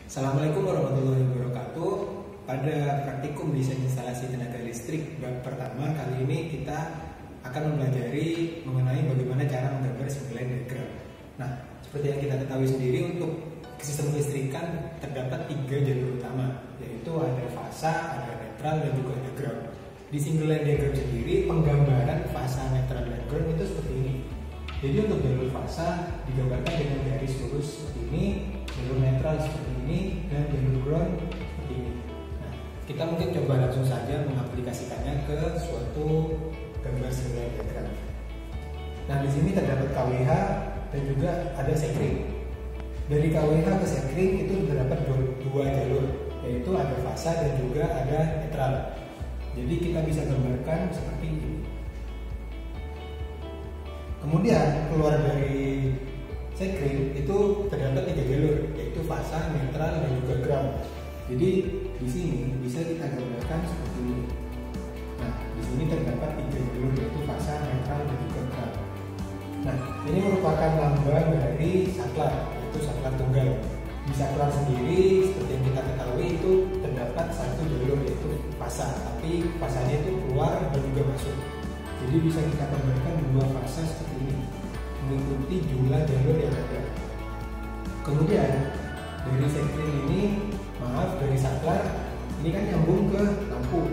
Assalamualaikum warahmatullahi wabarakatuh. Pada praktikum desain instalasi tenaga listrik bab pertama kali ini kita akan mempelajari mengenai bagaimana cara menggambar single line diagram. Nah, seperti yang kita ketahui sendiri, untuk sistem kelistrikan terdapat 3 jalur utama, yaitu ada fasa, ada netral, dan juga ada ground. Di single line diagram sendiri, penggambaran fasa, netral, dan ground itu seperti ini. Jadi untuk jalur fasa digambarkan dengan garis lurus seperti ini, jalur netral seperti ini, dan jalur ground seperti ini. Nah, kita mungkin coba langsung saja mengaplikasikannya ke suatu gambar single line diagram. Nah, di sini terdapat KWH dan juga ada sekring. Dari KWH ke sekring itu terdapat dua jalur, yaitu ada fasa dan juga ada netral. Jadi kita bisa gambarkan seperti ini. Kemudian keluar dari sekring itu terdapat 3 jalur, yaitu fasa, netral, dan juga ground. Jadi di sini bisa kita gambarkan seperti ini. Nah, di sini terdapat 3 jalur, yaitu fasa, netral, dan juga ground. Nah, ini merupakan lambang dari saklar, yaitu saklar tunggal. Di saklar sendiri, seperti yang kita ketahui, itu terdapat 1 jalur, yaitu fasa, tapi fasanya itu keluar dan juga masuk. Jadi bisa kita gambarkan 2 fasa seperti ini, mengikuti jumlah jalur yang ada. Kemudian dari sekring ini, dari saklar ini kan nyambung ke lampu.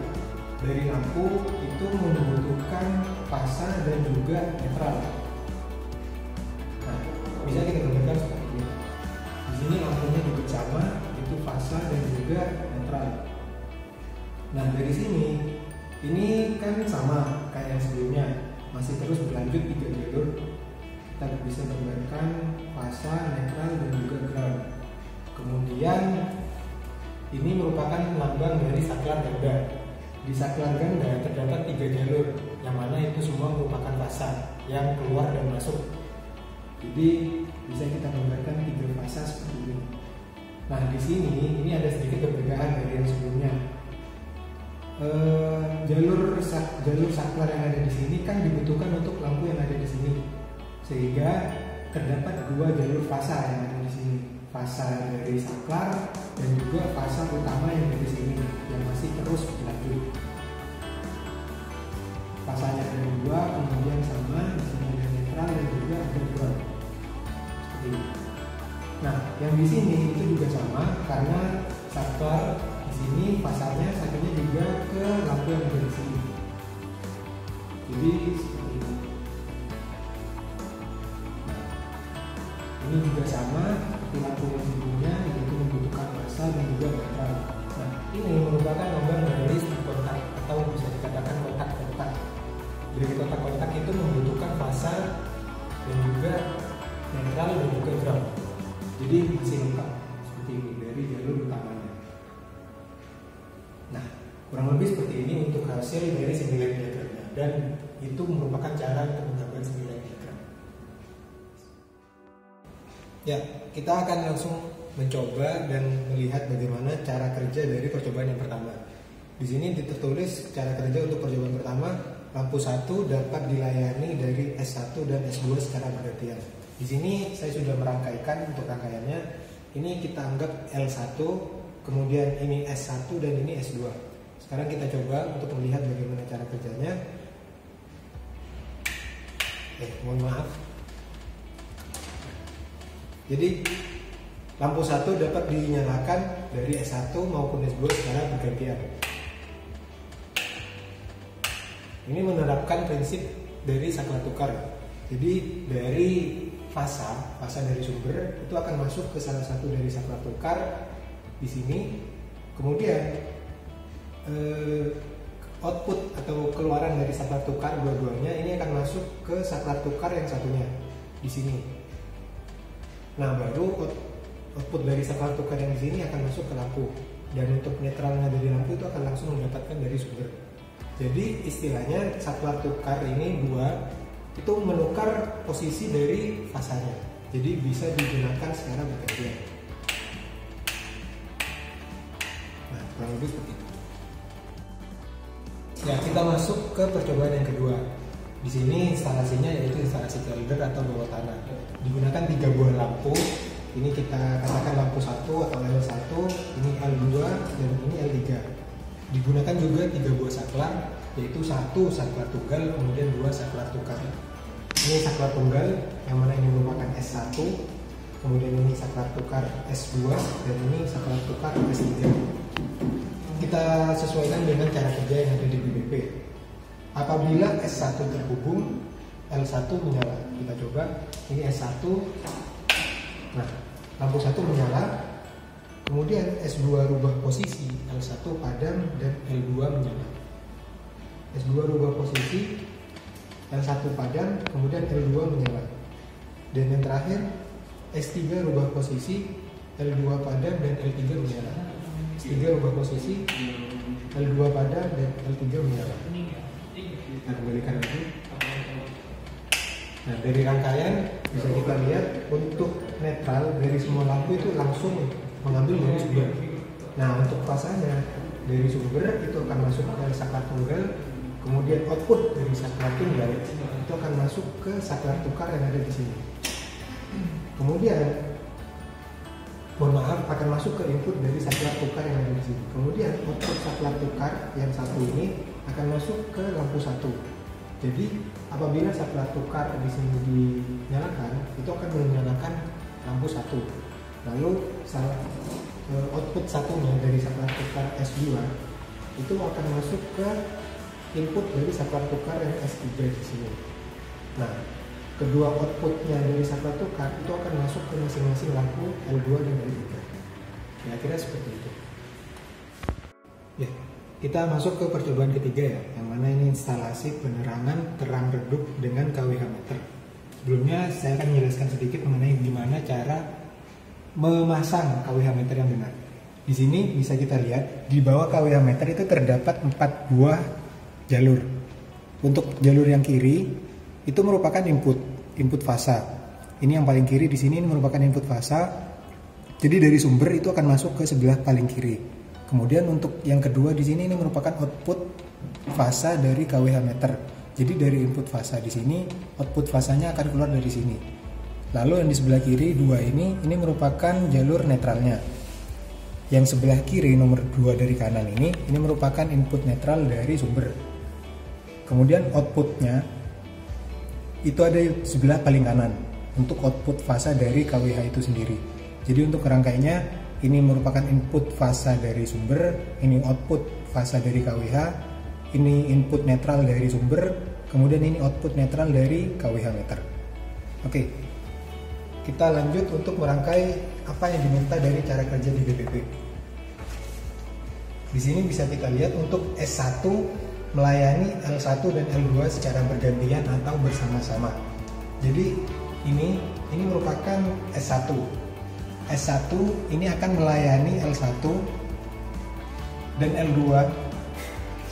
Dari lampu itu membutuhkan fasa dan juga netral. Nah, bisa kita gambarkan seperti ini. Di sini lampunya juga sama, itu fasa dan juga netral. Nah, dari sini ini kan sama kayak yang sebelumnya, masih terus berlanjut 3 jalur. Kita bisa gambarkan fasa, netral, dan juga ground. Kemudian ini merupakan lambang dari saklar ganda. Di saklar ganda terdapat 3 jalur, yang mana itu semua merupakan fasa yang keluar dan masuk. Jadi bisa kita gambarkan 3 fasa seperti ini. Nah, di sini ini ada sedikit perbedaan dari yang sebelumnya. Jalur saklar yang ada di sini kan dibutuhkan untuk lampu yang ada di sini, sehingga terdapat 2 jalur fasa yang ada di sini, fasa dari saklar dan juga fasa utama yang ada di sini yang masih terus berlanjut. Fasanya ada 2, kemudian sama di sini ada netral dan juga ada ground seperti ini. Nah, yang di sini itu juga sama karena saklar sini fasanya satunya juga ke lampu yang ada di sini. Jadi seperti ini. Nah, ini juga sama seperti lampu yang sebelumnya, yaitu membutuhkan fasa dan juga netral. Nah, ini merupakan lambang dari stop kontak atau bisa dikatakan kontak-kontak. Dari kontak-kontak itu membutuhkan fasa dan juga netral dan juga ground. Jadi masih lengkap seperti ini dari jalur utamanya. Nah, kurang lebih seperti ini untuk hasil dari single line diagramnya, dan itu merupakan cara untuk menggambar single line diagram. Ya, kita akan langsung mencoba dan melihat bagaimana cara kerja dari percobaan yang pertama. Di sini tertulis cara kerja untuk percobaan pertama, lampu 1 dapat dilayani dari S1 dan S2 secara bergantian. Di sini saya sudah merangkaikan untuk rangkaiannya. Ini kita anggap L1, kemudian ini S1 dan ini S2. Sekarang kita coba untuk melihat bagaimana cara kerjanya. Mohon maaf. Jadi lampu 1 dapat dinyalakan dari S1 maupun S2 secara bergantian. Ini menerapkan prinsip dari saklar tukar. Jadi dari fasa dari sumber itu akan masuk ke salah satu dari saklar tukar di sini. Kemudian output atau keluaran dari saklar tukar dua-duanya ini akan masuk ke saklar tukar yang satunya di sini. Nah, baru output dari saklar tukar yang di sini akan masuk ke lampu, dan untuk netralnya dari lampu itu akan langsung mendapatkan dari sumber. Jadi istilahnya saklar tukar ini 2 itu menukar posisi dari fasanya. Jadi bisa digunakan secara bergantian. Nah, kurang lebih seperti itu. Ya, kita masuk ke percobaan yang kedua. Di sini instalasinya yaitu instalasi welder atau bawah tanah. Digunakan 3 buah lampu. Ini kita katakan lampu 1 atau level 1 Digunakan juga 3 buah saklar, yaitu 1 saklar tunggal, kemudian 2 saklar tukar. Ini saklar tunggal yang mana ini merupakan S1, kemudian ini saklar tukar S2, dan ini saklar tukar S3. Kita sesuaikan dengan cara kerja yang ada di BBP. Apabila S1 terhubung, L1 menyala. Kita coba, ini S1. Nah, lampu 1 menyala. Kemudian S2 rubah posisi, L1 padam dan L2 menyala. S2 rubah posisi, L1 padam, kemudian L2 menyala. Dan yang terakhir, S3 rubah posisi, L2 padam dan L3 menyala. S3 rubah posisi, L2 padam dan L3 menyala. Kita kembalikan lagi. Nah, dari rangkaian bisa kita lihat untuk netral dari semua lampu itu langsung mengambil dari sumber. Nah, untuk fasanya dari sumber itu akan masuk ke saklar tunggal, kemudian output dari saklar tunggal itu akan masuk ke saklar tukar yang ada di sini. Kemudian, mohon maaf, akan masuk ke input dari saklar tukar yang ada di sini. Kemudian output saklar tukar yang satu ini akan masuk ke lampu 1. Jadi apabila saklar tukar di sini dinyalakan, itu akan menyalakan lampu 1. Lalu output satunya dari saklar tukar S2 itu akan masuk ke input dari saklar tukar yang S3 di sini. Nah, kedua outputnya dari saklar tukar itu akan masuk ke masing-masing lampu L2 dan L3. Kira-kira seperti itu. Ya, kita masuk ke percobaan ketiga ya, yang mana ini instalasi penerangan terang redup dengan KWH meter. Sebelumnya saya akan menjelaskan sedikit mengenai gimana cara memasang KWH meter yang benar. Di sini bisa kita lihat di bawah KWH meter itu terdapat 4 buah jalur. Untuk jalur yang kiri itu merupakan input fasa. Ini yang paling kiri di sini merupakan input fasa. Jadi dari sumber itu akan masuk ke sebelah paling kiri. Kemudian untuk yang kedua di sini ini merupakan output fasa dari KWH meter. Jadi dari input fasa di sini, output fasanya akan keluar dari sini. Lalu yang di sebelah kiri 2 ini merupakan jalur netralnya. Yang sebelah kiri nomor 2 dari kanan ini merupakan input netral dari sumber. Kemudian outputnya itu ada di sebelah paling kanan untuk output fasa dari KWH itu sendiri. Jadi untuk rangkainya ini merupakan input fasa dari sumber, ini output fasa dari KWH, ini input netral dari sumber, kemudian ini output netral dari KWH meter. Oke, kita lanjut untuk merangkai apa yang diminta dari cara kerja di BBP. Di sini bisa kita lihat untuk S1 melayani L1 dan L2 secara bergantian atau bersama-sama. Jadi ini merupakan S1. S1 ini akan melayani L1 dan L2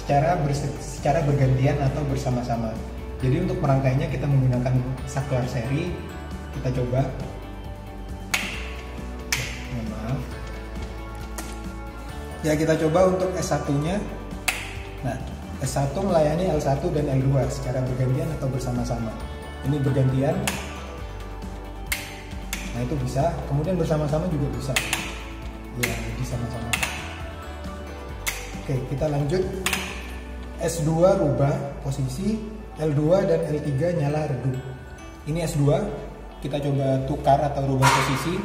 secara bergantian atau bersama-sama. Jadi untuk merangkainya kita menggunakan saklar seri. Kita coba. Maaf. Ya, kita coba untuk S1-nya. Nah, S1 melayani L1 dan L2 secara bergantian atau bersama-sama. Ini bergantian. Nah, itu bisa. Kemudian bersama-sama juga bisa. Ya, jadi sama-sama. Oke, kita lanjut. S2 rubah posisi, L2 dan L3 nyala redup. Ini S2, kita coba tukar atau rubah posisi.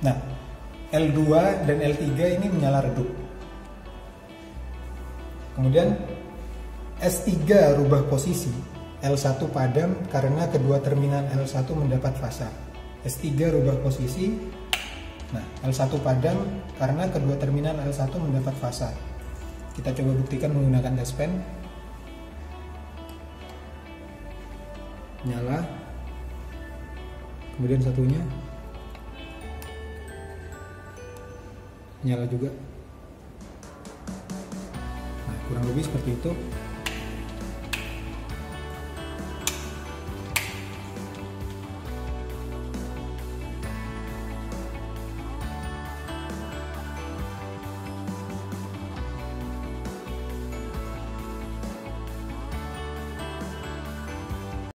Nah, L2 dan L3 ini menyala redup. Kemudian S3 rubah posisi, L1 padam karena kedua terminal L1 mendapat fasa. S3 rubah posisi. Nah, L1 padam karena kedua terminal L1 mendapat fasa. Kita coba buktikan menggunakan dashpan. Nyala. Kemudian satunya nyala juga. Nah, kurang lebih seperti itu.